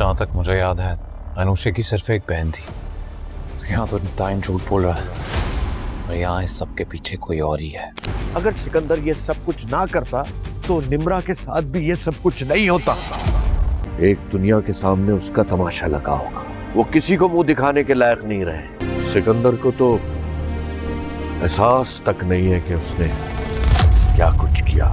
जहाँ तक मुझे याद है अनुषा की सिर्फ एक बहन थी। यहाँ तो दाइम झूठ बोल रहा है और यहाँ इस सब के पीछे कोई और ही है। अगर सिकंदर ये सब कुछ ना करता तो निम्रा के साथ भी ये सब कुछ नहीं होता। एक दुनिया के सामने उसका तमाशा लगा होगा, वो किसी को मुंह दिखाने के लायक नहीं रहे। सिकंदर को तो एहसास तक नहीं है कि उसने क्या कुछ किया।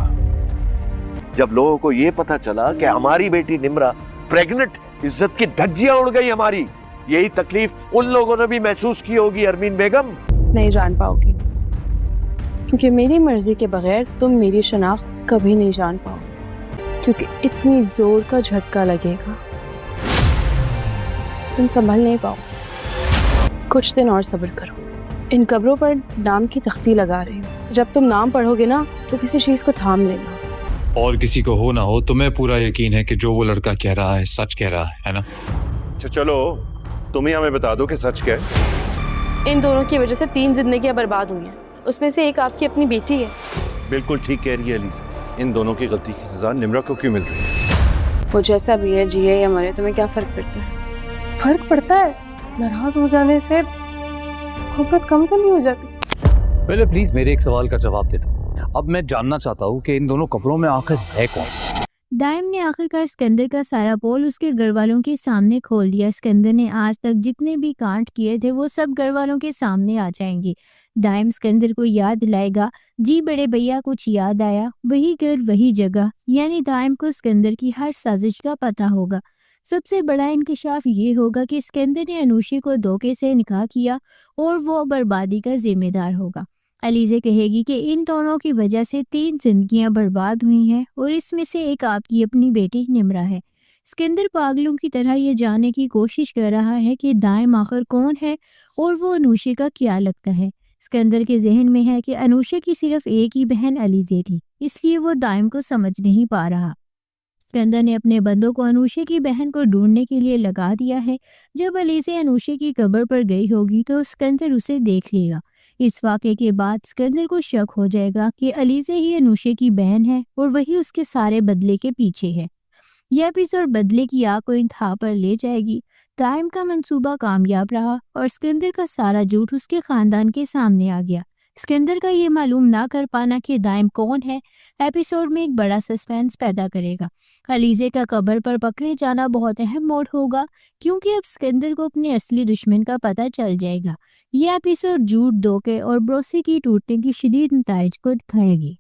जब लोगों को ये पता चला कि हमारी बेटी निम्रा प्रेग्नेंट, इज्जत की धज्जियां उड़ गई हमारी। यही तकलीफ उन लोगों ने भी महसूस की होगी अरमीन बेगम। नहीं जान पाओगी, क्योंकि मेरी मर्जी के बगैर तुम मेरी शनाख्त कभी नहीं जान पाओगे, क्योंकि इतनी जोर का झटका लगेगा तुम संभल नहीं पाओ। कुछ दिन और सब्र करो। इन कब्रों पर नाम की तख्ती लगा रही हूँ। जब तुम नाम पढ़ोगे ना तो किसी चीज को थाम लेना। और किसी को हो ना हो, तुम्हें पूरा यकीन है कि जो वो लड़का कह रहा है सच कह रहा है ना? अच्छा चलो तुम ही हमें बता दो कि सच क्या है। इन दोनों की वजह से 3 जिंदगियां बर्बाद हुई हैं, उसमें से एक आपकी अपनी बेटी है। बिल्कुल ठीक कह रही है अलीज़ा। इन दोनों की गलती की सजा निम्रा को क्यों मिल रही है? वो जैसा भी है, जिए या मरे, तुम्हें क्या फर्क पड़ता है? फर्क पड़ता है? नाराज हो जाने से मोहब्बत कम तो नहीं हो जाती? पहले प्लीज मेरे एक सवाल का जवाब दे दो। अब मैं जानना चाहता हूँ कि इन दोनों कब्रों में आखिर है कौन? दाइम ने आखिरकार सिकंदर का सारा पोल उसके घर वालों के सामने खोल दिया। सिकंदर ने आज तक जितने भी कांड किए थे वो सब घर वालों के सामने आ जाएंगे। दाइम सिकंदर को याद दिलाएगा, जी बड़े भैया कुछ याद आया, वही घर वही जगह। यानी दाइम को सिकंदर की हर साजिश का पता होगा। सबसे बड़ा इंकशाफ ये होगा कि सिकंदर ने अनुषा को धोखे से निकाह किया और वो बर्बादी का जिम्मेदार होगा। अलीज़ा कहेगी कि इन दोनों की वजह से 3 जिंदगियां बर्बाद हुई हैं और इसमें से एक आपकी अपनी बेटी निम्रा है। सिकंदर पागलों की तरह ये जानने की कोशिश कर रहा है कि दाइम आखिर कौन है और वो अनुषा का क्या लगता है। सिकंदर के जहन में है कि अनुषा की सिर्फ एक ही बहन अलीज़ा थी, इसलिए वो दाइम को समझ नहीं पा रहा। सिकंदर ने अपने बंदों को अनुषा की बहन को ढूंढने के लिए लगा दिया है। जब अलीज़ा अनुषा की कब्र पर गई होगी तो सिकंदर उसे देख लेगा। इस वाक़े के बाद सिकंदर को शक हो जाएगा कि अलीज़ा ही अनुषा की बहन है और वही उसके सारे बदले के पीछे है। यह एपिसोड बदले की आग को इंतहा पर ले जाएगी। दाइम का मंसूबा कामयाब रहा और सिकंदर का सारा झूठ उसके खानदान के सामने आ गया। सिकंदर का ये मालूम ना कर पाना कि दाइम कौन है एपिसोड में एक बड़ा सस्पेंस पैदा करेगा। अलीज़ा का कब्र पर पकड़े जाना बहुत अहम मोड़ होगा, क्योंकि अब सिकंदर को अपने असली दुश्मन का पता चल जाएगा। ये एपिसोड झूठ, धोखे और भरोसे की टूटने की शदीद नताइज को दिखाएगी।